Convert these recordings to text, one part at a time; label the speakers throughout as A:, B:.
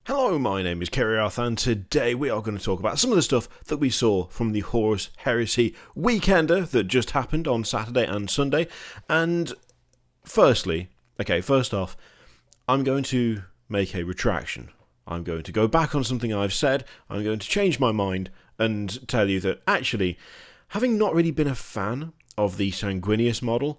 A: Hello, my name is Kerry Arthur, and today we are going to talk about some of the stuff that we saw from the Horus Heresy Weekender that just happened on Saturday and Sunday. And first off, I'm going to make a retraction. I'm going to go back on something I've said. I'm going to change my mind and tell you that actually, having not really been a fan of the Sanguinius model,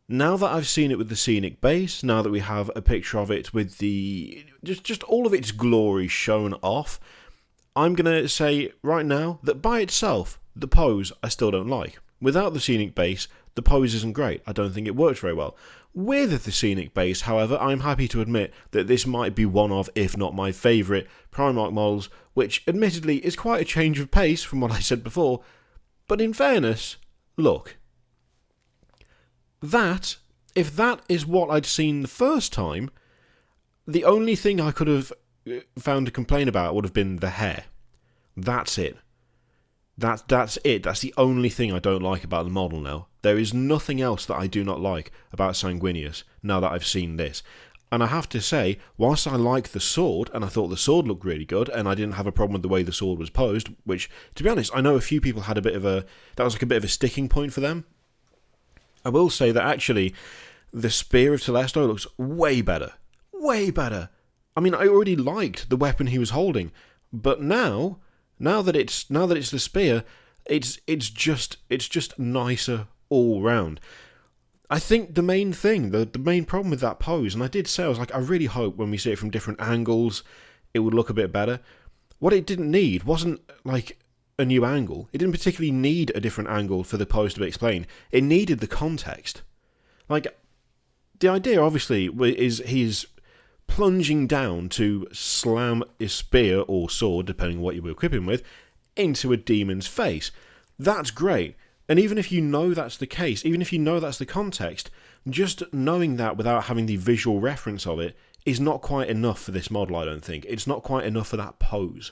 A: now that I've seen it with the scenic base, now that we have a picture of it with the just all of its glory shown off, I'm going to say right now that by itself, the pose I still don't like. Without the scenic base, the pose isn't great. I don't think it works very well. With the scenic base, however, I'm happy to admit that this might be one of, if not my favourite, Primarch models, which admittedly is quite a change of pace from what I said before, but in fairness, look. If that is what I'd seen the first time, the only thing I could have found to complain about would have been the hair. That's it. That's it. That's the only thing I don't like about the model now. There is nothing else that I do not like about Sanguinius now that I've seen this. And I have to say, whilst I like the sword, and I thought the sword looked really good, and I didn't have a problem with the way the sword was posed, which, to be honest, I know a few people had that was like a bit of a sticking point for them. I will say that actually, the Spear of Telesto looks way better. Way better. I mean, I already liked the weapon he was holding, but now that it's the spear, it's just nicer all round. I think the main thing, the main problem with that pose, and I did say, I really hope when we see it from different angles, it would look a bit better. What it didn't need wasn't like a new angle. It didn't particularly need a different angle for the pose to be explained. It needed the context. Like, the idea, obviously, is he's plunging down to slam his spear or sword, depending on what you were equipping with, into a demon's face. That's great. And even if you know that's the case, even if you know that's the context, just knowing that without having the visual reference of it is not quite enough for this model, I don't think. It's not quite enough for that pose.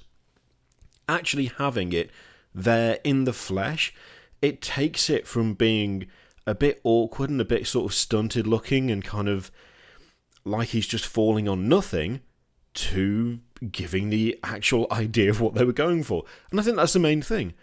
A: Actually having it there in the flesh, it takes it from being a bit awkward and a bit sort of stunted looking and kind of like he's just falling on nothing to giving the actual idea of what they were going for. And I think that's the main thing.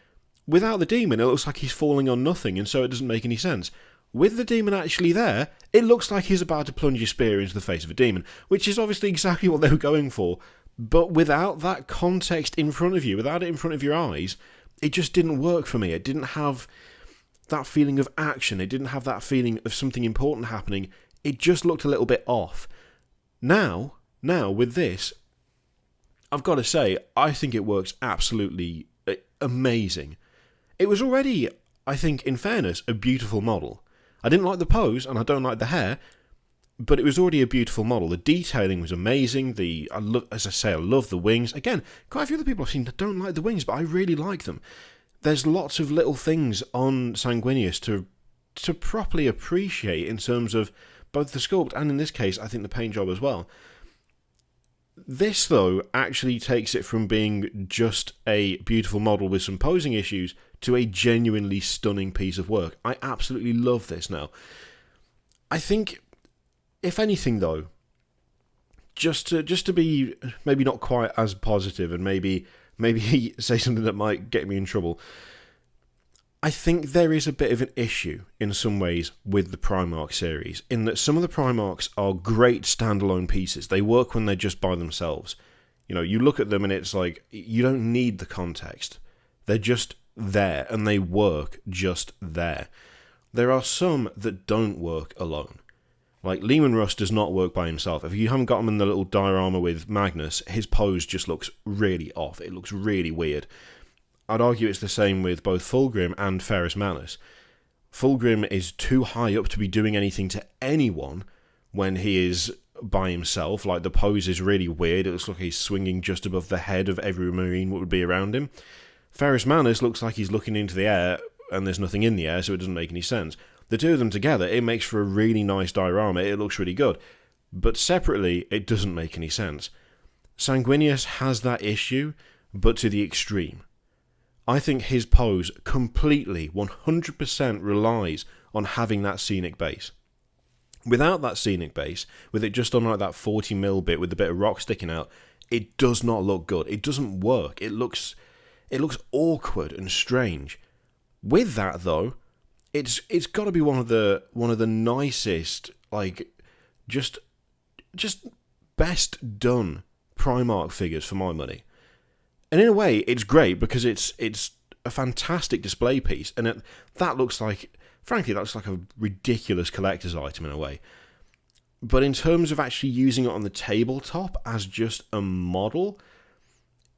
A: Without the demon, it looks like he's falling on nothing, and so it doesn't make any sense. With the demon actually there, it looks like he's about to plunge his spear into the face of a demon, which is obviously exactly what they were going for. But without that context in front of you, without it in front of your eyes, it just didn't work for me. It didn't have that feeling of action. It didn't have that feeling of something important happening. It just looked a little bit off. Now, with this, I've got to say, I think it works absolutely amazing. It was already, I think, in fairness, a beautiful model. I didn't like the pose, and I don't like the hair, but it was already a beautiful model. The detailing was amazing. I love the wings. Again, quite a few other people I've seen that don't like the wings, but I really like them. There's lots of little things on Sanguinius to properly appreciate in terms of both the sculpt and, in this case, I think the paint job as well. This, though, actually takes it from being just a beautiful model with some posing issues to a genuinely stunning piece of work. I absolutely love this now. I think, if anything, though, just to be maybe not quite as positive and maybe say something that might get me in trouble, I think there is a bit of an issue in some ways with the Primarch series, in that some of the Primarchs are great standalone pieces. They work when they're just by themselves. You know, you look at them and it's like, you don't need the context. They're just there, and they work just there. There are some that don't work alone. Like, Leman Russ does not work by himself. If you haven't got him in the little diorama with Magnus, his pose just looks really off. It looks really weird. I'd argue it's the same with both Fulgrim and Ferrus Manus. Fulgrim is too high up to be doing anything to anyone when he is by himself. Like, the pose is really weird. It looks like he's swinging just above the head of every marine that would be around him. Ferrus Manus looks like he's looking into the air and there's nothing in the air, so it doesn't make any sense. The two of them together, it makes for a really nice diorama. It looks really good. But separately, it doesn't make any sense. Sanguinius has that issue, but to the extreme. I think his pose completely, 100% relies on having that scenic base. Without that scenic base, with it just on like that 40mm bit with a bit of rock sticking out, it does not look good. It doesn't work. It looks awkward and strange. With that though, it's got to be one of the nicest, like just best done Primarch figures for my money. And in a way, it's great because it's a fantastic display piece, and that looks like, frankly, that looks like a ridiculous collector's item in a way. But in terms of actually using it on the tabletop as just a model,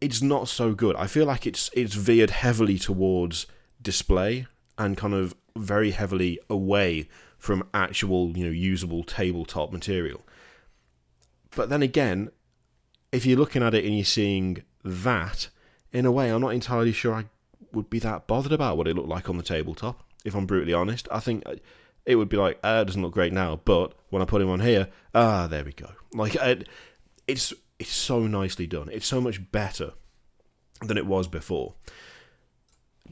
A: it's not so good. I feel like it's veered heavily towards display and kind of very heavily away from actual, usable tabletop material. But then again, if you're looking at it and you're seeing that, in a way, I'm not entirely sure I would be that bothered about what it looked like on the tabletop, if I'm brutally honest. I think it would be like, it doesn't look great now, but when I put him on here, there we go. Like, it's so nicely done. It's so much better than it was before.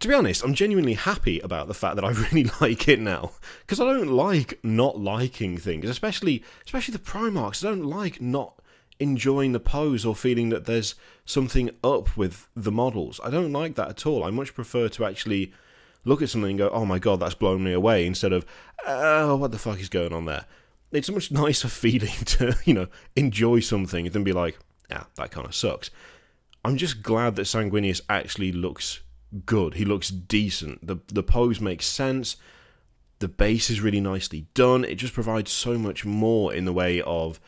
A: To be honest, I'm genuinely happy about the fact that I really like it now, because I don't like not liking things, especially the Primarchs. I don't like not enjoying the pose or feeling that there's something up with the models. I don't like that at all. I much prefer to actually look at something and go, oh my god, that's blown me away, instead of, what the fuck is going on there? It's a much nicer feeling to, enjoy something than be like, that kind of sucks. I'm just glad that Sanguinius actually looks good. He looks decent. The pose makes sense. The base is really nicely done. It just provides so much more in the way of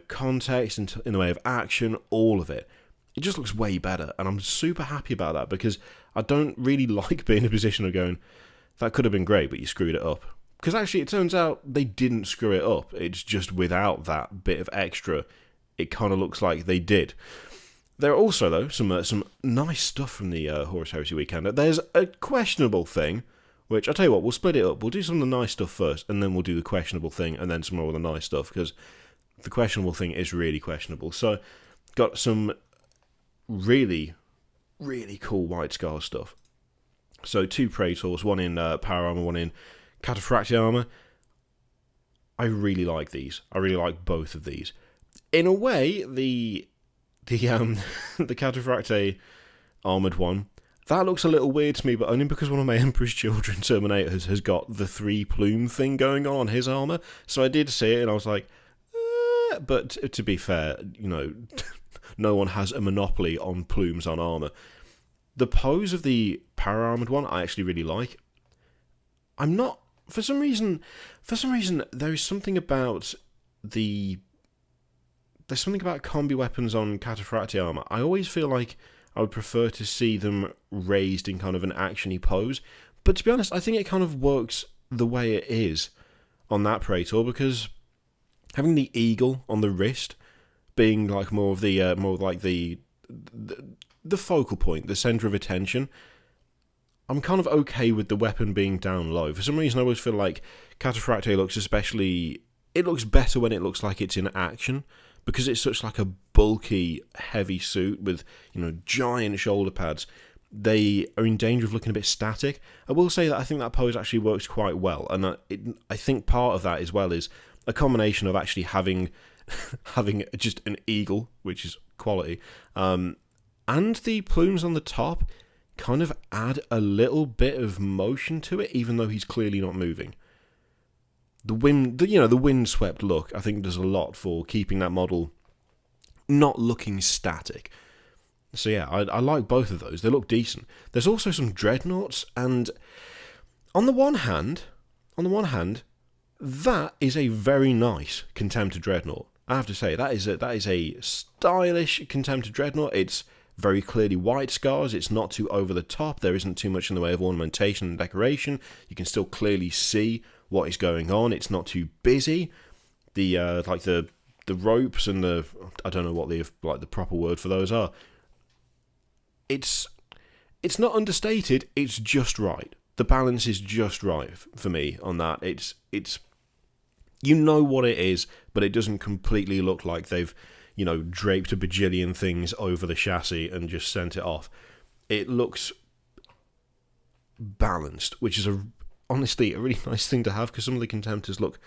A: context, in the way of action, all of it. It just looks way better, and I'm super happy about that, because I don't really like being in a position of going, that could have been great, but you screwed it up. Because actually, it turns out they didn't screw it up. It's just without that bit of extra, it kind of looks like they did. There are also, though, some nice stuff from the Horus Heresy Weekender. There's a questionable thing, which, I'll tell you what, we'll split it up. We'll do some of the nice stuff first, and then we'll do the questionable thing, and then some more of the nice stuff, because the questionable thing is really questionable. So, got some really, really cool White Scar stuff. So, 2 Praetors, one in power armor, one in Cataphractii armor. I really like these. I really like both of these. In a way, the Cataphractii armoured one, that looks a little weird to me, but only because one of my Emperor's Children Terminators has got the 3 plume thing going on his armour. So I did see it and I was like, but to be fair, no one has a monopoly on plumes on armour. The pose of the power armoured one I actually really like. I'm not, for some reason there is something about there's something about combi weapons on Cataphractii armor. I always feel like I would prefer to see them raised in kind of an actiony pose. But to be honest, I think it kind of works the way it is on that Praetor, because having the eagle on the wrist being like more like the focal point, the center of attention, I'm kind of okay with the weapon being down low. For some reason, I always feel like Cataphractii looks better when it looks like it's in action, because it's such like a bulky, heavy suit with, giant shoulder pads. They are in danger of looking a bit static. I will say that I think that pose actually works quite well, and I think part of that as well is a combination of actually having just an eagle, which is quality, and the plumes on the top kind of add a little bit of motion to it, even though he's clearly not moving. The windswept look, I think, does a lot for keeping that model not looking static. So yeah, I like both of those. They look decent. There's also some Dreadnoughts, and on the one hand, that is a very nice Contemptor Dreadnought. I have to say, that is a stylish Contemptor Dreadnought. It's very clearly White Scars. It's not too over the top. There isn't too much in the way of ornamentation and decoration. You can still clearly see what is going on. It's not too busy. The ropes and I don't know what the proper word for those are. It's not understated. It's just right. The balance is just right for me on that. It's what it is, but it doesn't completely look like they've draped a bajillion things over the chassis and just sent it off. It looks balanced, which is honestly a really nice thing to have, because some of the Contemptors look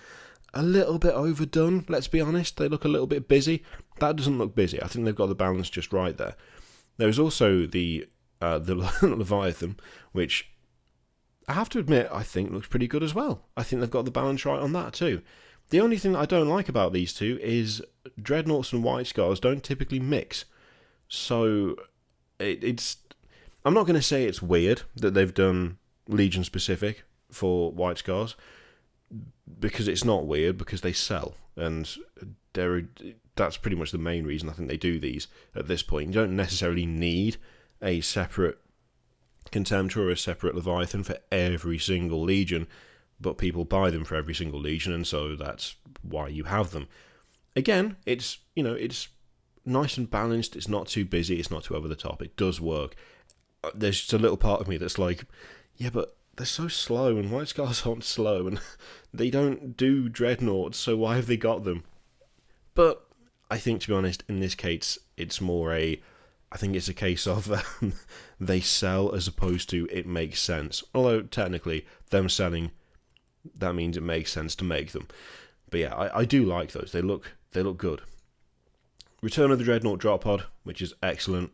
A: a little bit overdone, let's be honest. They look a little bit busy. That doesn't look busy. I think they've got the balance just right there. There's also the Leviathan, which I have to admit I think looks pretty good as well. I think they've got the balance right on that too. The only thing that I don't like about these two is Dreadnoughts and White Scars don't typically mix. So it's... I'm not going to say it's weird that they've done Legion specific for White Scars, because it's not weird, because they sell, and that's pretty much the main reason I think they do these at this point. You don't necessarily need a separate Contemptor or a separate Leviathan for every single Legion, but people buy them for every single Legion, and so that's why you have them. Again, it's nice and balanced, it's not too busy, it's not too over the top, it does work. There's just a little part of me that's like, yeah, but they're so slow, and White Scars aren't slow, and they don't do Dreadnoughts, so why have they got them? But I think, to be honest, in this case, it's more I think it's a case of they sell as opposed to it makes sense. Although, technically, them selling, that means it makes sense to make them. But yeah, I do like those. They look good. Return of the Dreadnought drop pod, which is excellent.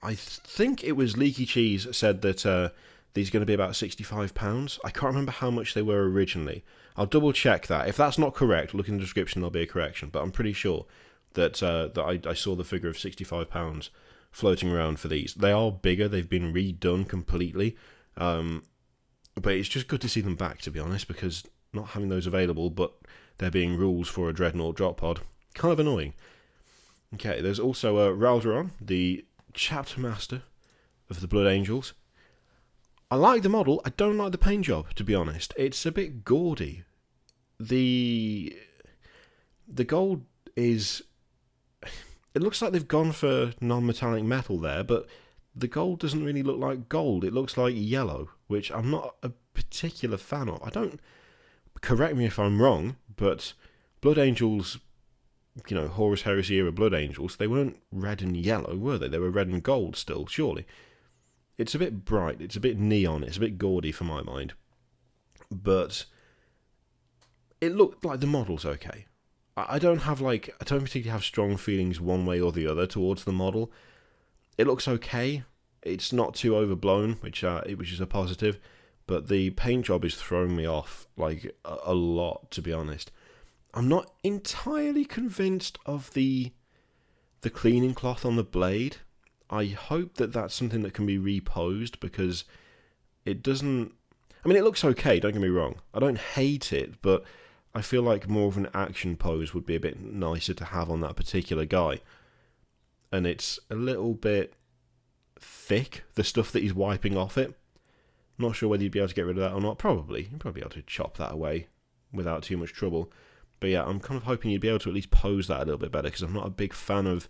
A: I think it was Leaky Cheese said that these are going to be about £65. I can't remember how much they were originally. I'll double check that. If that's not correct, look in the description, there'll be a correction. But I'm pretty sure that I saw the figure of £65 floating around for these. They are bigger, they've been redone completely. But it's just good to see them back, to be honest, because not having those available, but there being rules for a Dreadnought drop pod, kind of annoying. Okay, there's also Raldoron, the Chapter Master of the Blood Angels. I like the model, I don't like the paint job, to be honest. It's a bit gaudy. The gold is... It looks like they've gone for non-metallic metal there, but the gold doesn't really look like gold. It looks like yellow, which I'm not a particular fan of. I don't... Correct me if I'm wrong, but Blood Angels... Horus Heresy era Blood Angels, they weren't red and yellow, were they? They were red and gold still, surely. It's a bit bright, it's a bit neon, it's a bit gaudy for my mind. But it looked like the model's okay. I don't particularly have strong feelings one way or the other towards the model. It looks okay. It's not too overblown, which is a positive. But the paint job is throwing me off like a lot, to be honest. I'm not entirely convinced of the cleaning cloth on the blade. I hope that that's something that can be reposed, because it doesn't... I mean, it looks okay, don't get me wrong. I don't hate it, but I feel like more of an action pose would be a bit nicer to have on that particular guy. And it's a little bit thick, the stuff that he's wiping off it. Not sure whether you'd be able to get rid of that or not. Probably. You'd probably be able to chop that away without too much trouble. But yeah, I'm kind of hoping you'd be able to at least pose that a little bit better, because I'm not a big fan of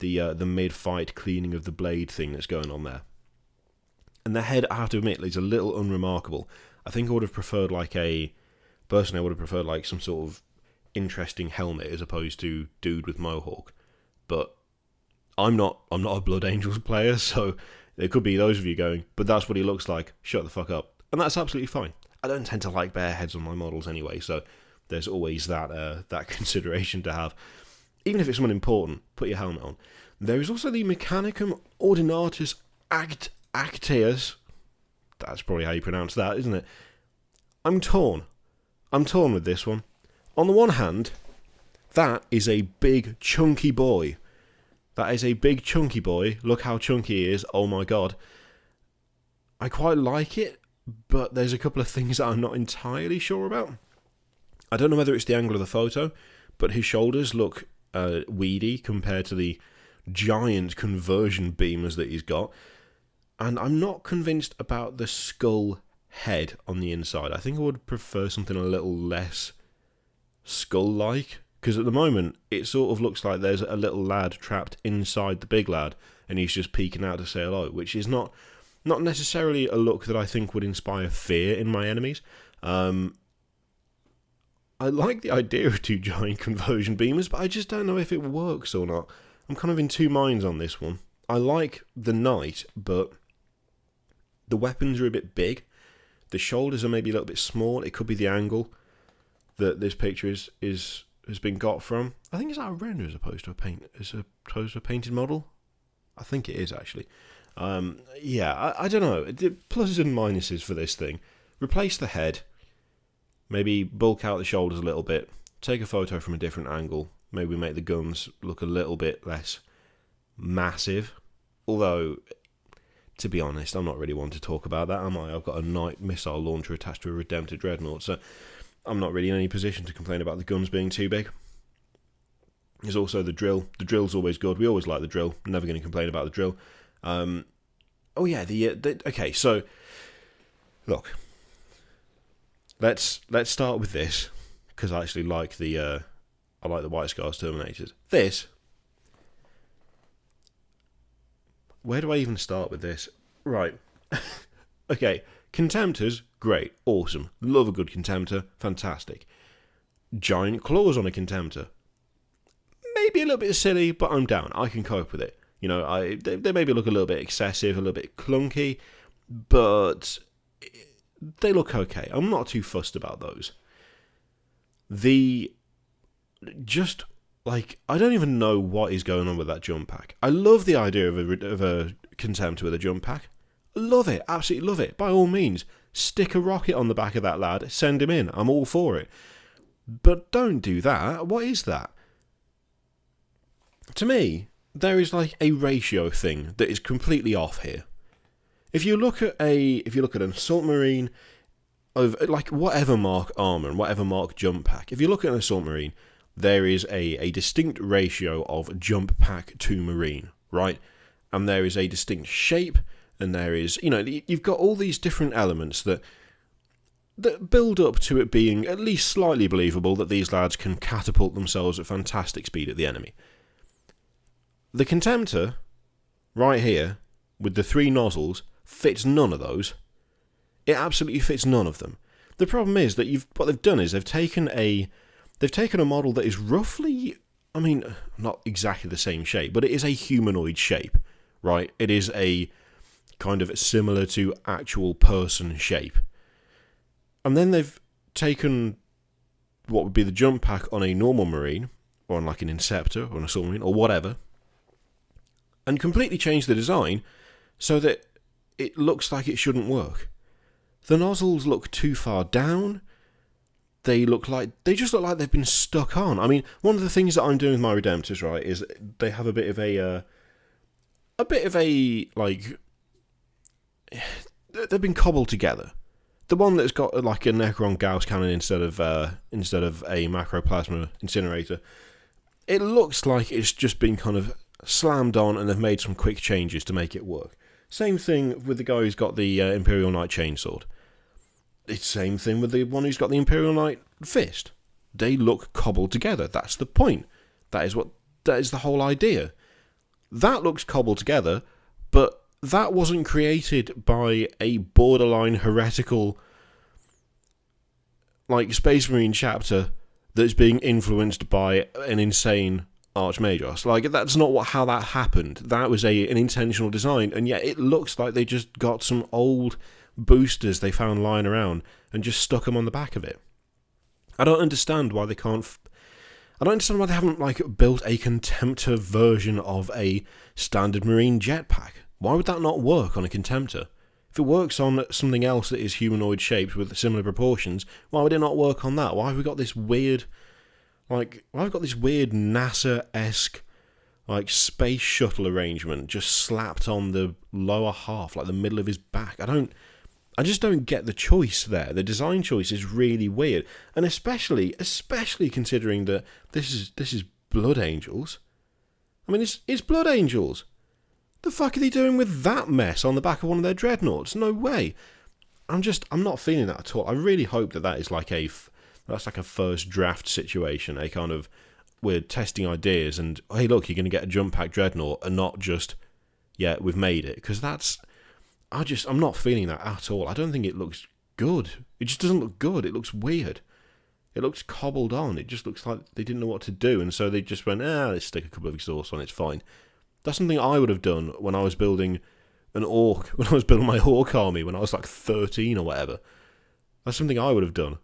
A: the mid-fight cleaning of the blade thing that's going on there. And the head, I have to admit, is a little unremarkable. I think I would have preferred personally, I would have preferred like some sort of interesting helmet as opposed to dude with mohawk. But I'm not a Blood Angels player, so there could be those of you going, but that's what he looks like, shut the fuck up. And that's absolutely fine. I don't tend to like bare heads on my models anyway, so there's always that consideration to have. Even if it's someone important, put your helmet on. There is also the Mechanicum Ordinatus Acteus. That's probably how you pronounce that, isn't it? I'm torn with this one. On the one hand, that is a big chunky boy. Look how chunky he is. Oh my god. I quite like it, but there's a couple of things that I'm not entirely sure about. I don't know whether it's the angle of the photo, but his shoulders look weedy compared to the giant conversion beamers that he's got. And I'm not convinced about the skull head on the inside. I think I would prefer something a little less skull-like, because at the moment it sort of looks like there's a little lad trapped inside the big lad and he's just peeking out to say hello, which is not necessarily a look that I think would inspire fear in my enemies. I like the idea of two giant conversion beamers, but I just don't know if it works or not. I'm kind of in two minds on this one. I like the knight, but the weapons are a bit big. The shoulders are maybe a little bit small. It could be the angle. that this picture has been got from. I think it's out of render as opposed to a painted model. I think it is actually. I don't know. Pluses and minuses for this thing. Replace the head. Maybe bulk out the shoulders a little bit. Take a photo from a different angle. Maybe make the guns look a little bit less massive. Although, to be honest, I'm not really one to talk about that, am I? I've got a night missile launcher attached to a Redemptor Dreadnought, so I'm not really in any position to complain about the guns being too big. There's also the drill. The drill's always good. We always like the drill. Never going to complain about the drill. Okay, so look. Let's start with this, because I actually like the White Scars Terminators. This. Where do I even start with this? Right. Okay, Contemptors, great, awesome. Love a good Contemptor, fantastic. Giant claws on a Contemptor. Maybe a little bit silly, but I'm down. I can cope with it. You know, they maybe look a little bit excessive, a little bit clunky, but they look okay. I'm not too fussed about those. I don't even know what is going on with that jump pack. I love the idea of a Contemptor with a jump pack. Love it, absolutely love it. By all means, stick a rocket on the back of that lad, send him in. I'm all for it. But don't do that. What is that? To me, there is like a ratio thing that is completely off here. If you look at an assault marine of like whatever mark armor and whatever mark jump pack, if you look at an assault marine, there is a distinct ratio of jump pack to marine, right? And there is a distinct shape, and there is, you've got all these different elements that build up to it being at least slightly believable that these lads can catapult themselves at fantastic speed at the enemy. The Contemptor, right here, with the 3 nozzles, fits none of those. It absolutely fits none of them. The problem is that what they've done is they've taken a model that is roughly, not exactly the same shape, but it is a humanoid shape, right? It is a kind of similar to actual person shape. And then they've taken what would be the jump pack on a normal marine, or on like an Inceptor, or an assault marine, or whatever, and completely changed the design so that it looks like it shouldn't work. The nozzles look too far down. They just look like they've been stuck on. I mean, one of the things that I'm doing with my Redemptors, right, is they have a bit of a they've been cobbled together. The one that's got like a Necron Gauss cannon instead of a macroplasma incinerator, it looks like it's just been kind of slammed on and they've made some quick changes to make it work. Same thing with the guy who's got the Imperial Knight chainsword. It's the same thing with the one who's got the Imperial Knight fist. They look cobbled together. That's the point. That is the whole idea. That looks cobbled together, but that wasn't created by a borderline heretical like Space Marine chapter that's being influenced by an insane Archmagos. Like, that's not how that happened. That was an intentional design, and yet it looks like they just got some old boosters they found lying around and just stuck them on the back of it. I don't understand why they can't. I don't understand why they haven't like built a Contemptor version of a standard Marine jetpack. Why would that not work on a Contemptor? If it works on something else that is humanoid shaped with similar proportions, why would it not work on that? Why have we got this weird, NASA-esque, like, space shuttle arrangement just slapped on the lower half, like the middle of his back? I just don't get the choice there. The design choice is really weird, and especially considering that this is Blood Angels. I mean, it's Blood Angels. The fuck are they doing with that mess on the back of one of their dreadnoughts? No way. I'm not feeling that at all. I really hope that is like that's like a first draft situation, a kind of, we're testing ideas and, hey look, you're going to get a jump pack dreadnought and not just, yeah, we've made it. Because I'm not feeling that at all. I don't think it looks good. It just doesn't look good. It looks weird. It looks cobbled on. It just looks like they didn't know what to do, and so they just went, let's stick a couple of exhausts on, it's fine. That's something I would have done when I was building my Orc army when I was like 13 or whatever. That's something I would have done.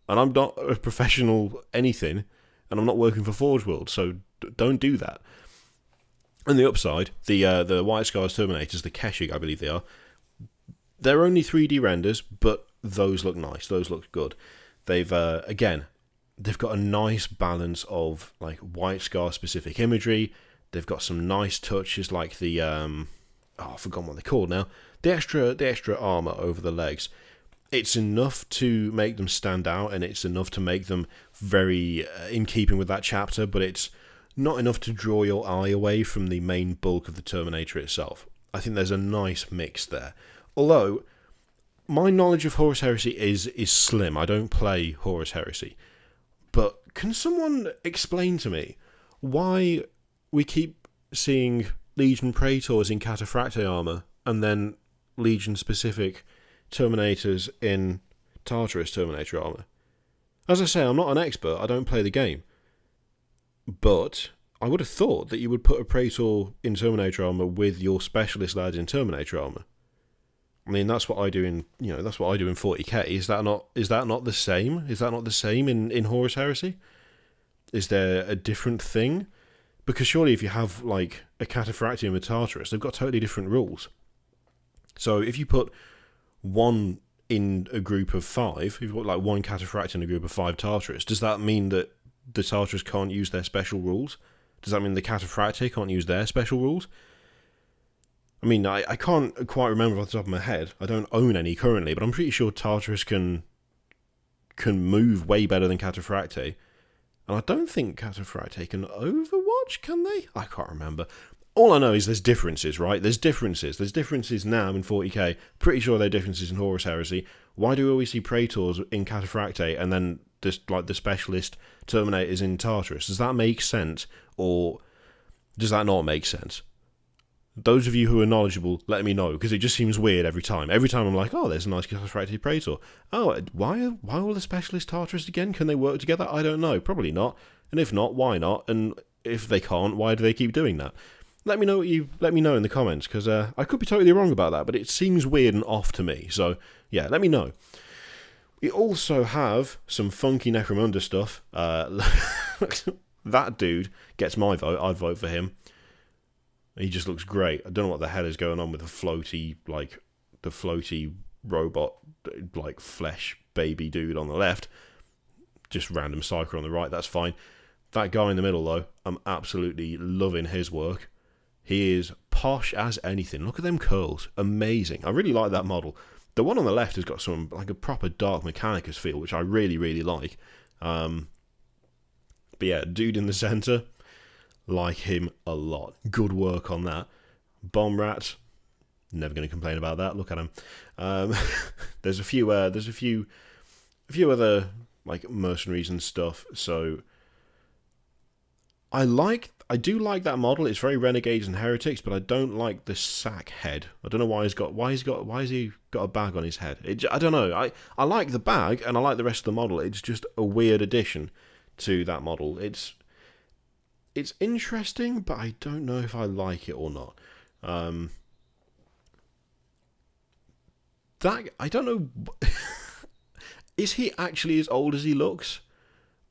A: And I'm not a professional anything, and I'm not working for Forge World, so don't do that. And the upside, the White Scars Terminators, the Kashuk, I believe they are, they're only 3D renders, but those look nice. Those look good. They've they've got a nice balance of like White Scar specific imagery. They've got some nice touches like the I've forgotten what they're called now. The extra armor over the legs. It's enough to make them stand out, and it's enough to make them very in keeping with that chapter, but it's not enough to draw your eye away from the main bulk of the Terminator itself. I think there's a nice mix there. Although, my knowledge of Horus Heresy is slim. I don't play Horus Heresy. But can someone explain to me why we keep seeing Legion Praetors in Cataphracte armor, and then Legion-specific Terminators in Tartarus Terminator armor? As I say, I'm not an expert, I don't play the game. But I would have thought that you would put a Praetor in Terminator armor with your specialist lads in Terminator armor. I mean, that's what I do in 40k. Is that not the same? Is that not the same in Horus Heresy? Is there a different thing? Because surely if you have like a Cataphracti and a Tartarus, they've got totally different rules. So if you put one in a group of 5, if you've got like one Cataphracti in a group of 5 Tartarus, does that mean that the Tartarus can't use their special rules? Does that mean the Cataphracti can't use their special rules? I mean, I can't quite remember off the top of my head. I don't own any currently, but I'm pretty sure Tartarus can move way better than Cataphracti. And I don't think Cataphracti can Overwatch, can they? I can't remember. All I know is there's differences, right? There's differences. There's differences now in 40k. Pretty sure there are differences in Horus Heresy. Why do we always see Praetors in Cataphracti and then just like the specialist Terminators in Tartarus? Does that make sense, or does that not make sense? Those of you who are knowledgeable, let me know, because it just seems weird every time. Every time I'm like, oh, there's a nice Cataphracti Praetor. Oh, why all the specialist Tartarus again? Can they work together? I don't know. Probably not. And if not, why not? And if they can't, why do they keep doing that? Let me know in the comments, because I could be totally wrong about that, but it seems weird and off to me. So yeah, let me know. We also have some funky Necromancer stuff. That dude gets my vote. I'd vote for him. He just looks great. I don't know what the hell is going on with the floaty robot, like flesh baby dude on the left. Just random psyker on the right, that's fine. That guy in the middle, though, I'm absolutely loving his work. He is posh as anything. Look at them curls. Amazing. I really like that model. The one on the left has got some, like a proper Dark Mechanicus feel, which I really, really like. But yeah, dude in the centre, like him a lot. Good work on that. Bomb Rat, never going to complain about that. Look at him. There's a few other like mercenaries and stuff. So I do like that model. It's very Renegades and Heretics, but I don't like the sack head. I don't know why has he got a bag on his head? I don't know. I like the bag and I like the rest of the model. It's just a weird addition to that model. It's interesting, but I don't know if I like it or not. I don't know. Is he actually as old as he looks?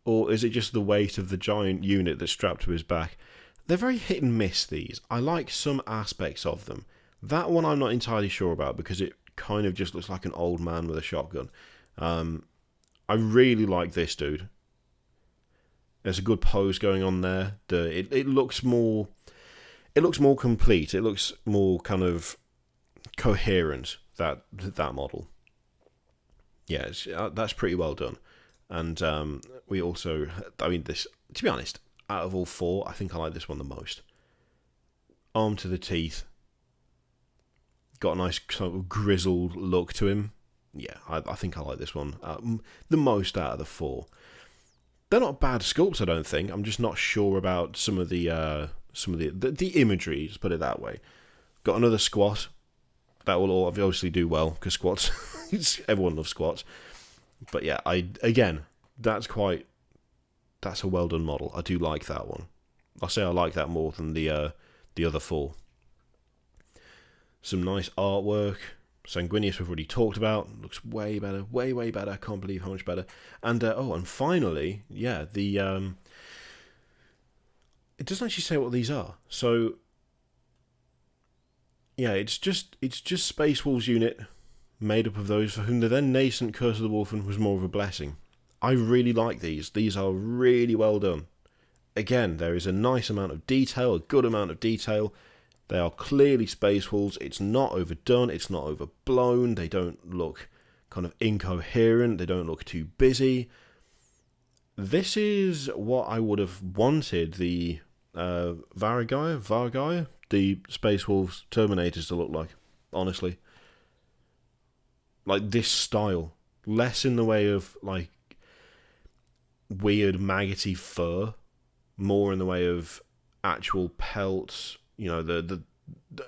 A: Or is it just the weight of the giant unit that's strapped to his back? They're very hit and miss, these. I like some aspects of them. That one I'm not entirely sure about, because it kind of just looks like an old man with a shotgun. I really like this dude. There's a good pose going on there. It looks more complete. It looks more kind of coherent, that model. Yeah, that's pretty well done. And we also, I mean, this, to be honest, out of all 4, I think I like this one the most. Arm to the teeth. Got a nice sort of grizzled look to him. Yeah, I think I like this one the most out of the 4. They're not bad sculpts, I don't think. I'm just not sure about some of the imagery, let's put it that way. Got another squat. That will all obviously do well, because squats, everyone loves squats. But yeah, that's a well done model. I do like that one. I'll say I like that more than the other 4. Some nice artwork. Sanguinius we've already talked about. Looks way better. Way better. I can't believe how much better. And, and finally, yeah, the... it doesn't actually say what these are. So, yeah, it's just Space Wolves unit made up of those for whom the then nascent Curse of the Wolfen was more of a blessing. I really like these. These are really well done. Again, there is a nice amount of detail, a good amount of detail. They are clearly Space Wolves. It's not overdone. It's not overblown. They don't look kind of incoherent. They don't look too busy. This is what I would have wanted the Vargaya, the Space Wolves Terminators to look like, honestly. Like, this style. Less in the way of, like, weird maggoty fur. More in the way of actual pelts. You know, the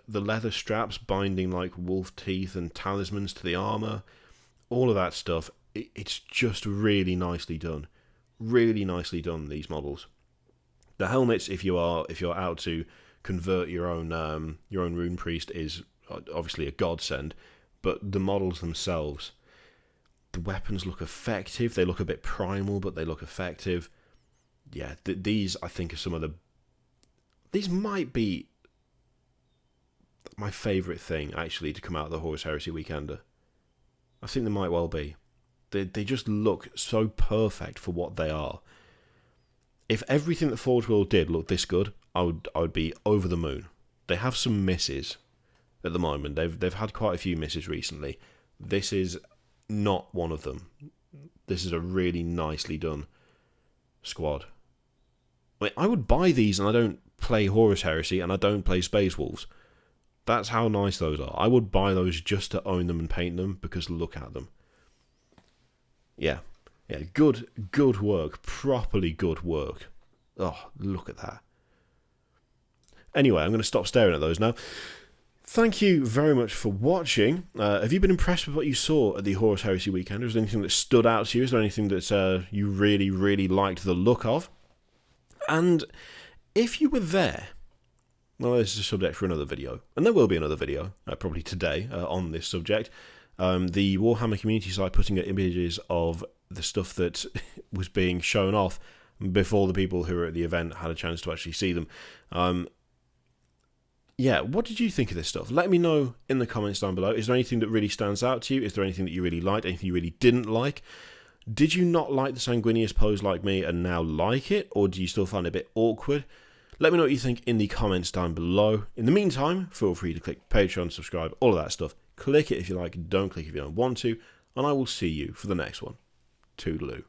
A: leather straps binding like wolf teeth and talismans to the armour. All of that stuff. It's just really nicely done. Really nicely done, these models. The helmets, if you're out to convert your own rune priest, is obviously a godsend. But the models themselves, the weapons look effective. They look a bit primal, but they look effective. Yeah, these I think are some of the... These might be my favourite thing, actually, to come out of the Horus Heresy Weekender. I think they might well be. They just look so perfect for what they are. If everything that Forge World did looked this good, I would be over the moon. They have some misses at the moment. They've had quite a few misses recently. This is not one of them. This is a really nicely done squad. I mean, I would buy these, and I don't play Horus Heresy, and I don't play Space Wolves. That's how nice those are. I would buy those just to own them and paint them, because look at them. Yeah, good work. Properly good work. Oh, look at that. Anyway, I'm going to stop staring at those now. Thank you very much for watching. Have you been impressed with what you saw at the Horus Heresy Weekender? Is there anything that stood out to you? Is there anything that you really liked the look of? And if you were there, well, this is a subject for another video, and there will be another video, probably today, on this subject. The Warhammer community site putting up images of the stuff that was being shown off before the people who were at the event had a chance to actually see them. Yeah, what did you think of this stuff? Let me know in the comments down below. Is there anything that really stands out to you? Is there anything that you really liked? Anything you really didn't like? Did you not like the Sanguinius pose like me and now like it? Or do you still find it a bit awkward? Let me know what you think in the comments down below. In the meantime, feel free to click Patreon, subscribe, all of that stuff. Click it if you like, don't click if you don't want to. And I will see you for the next one. Toodaloo.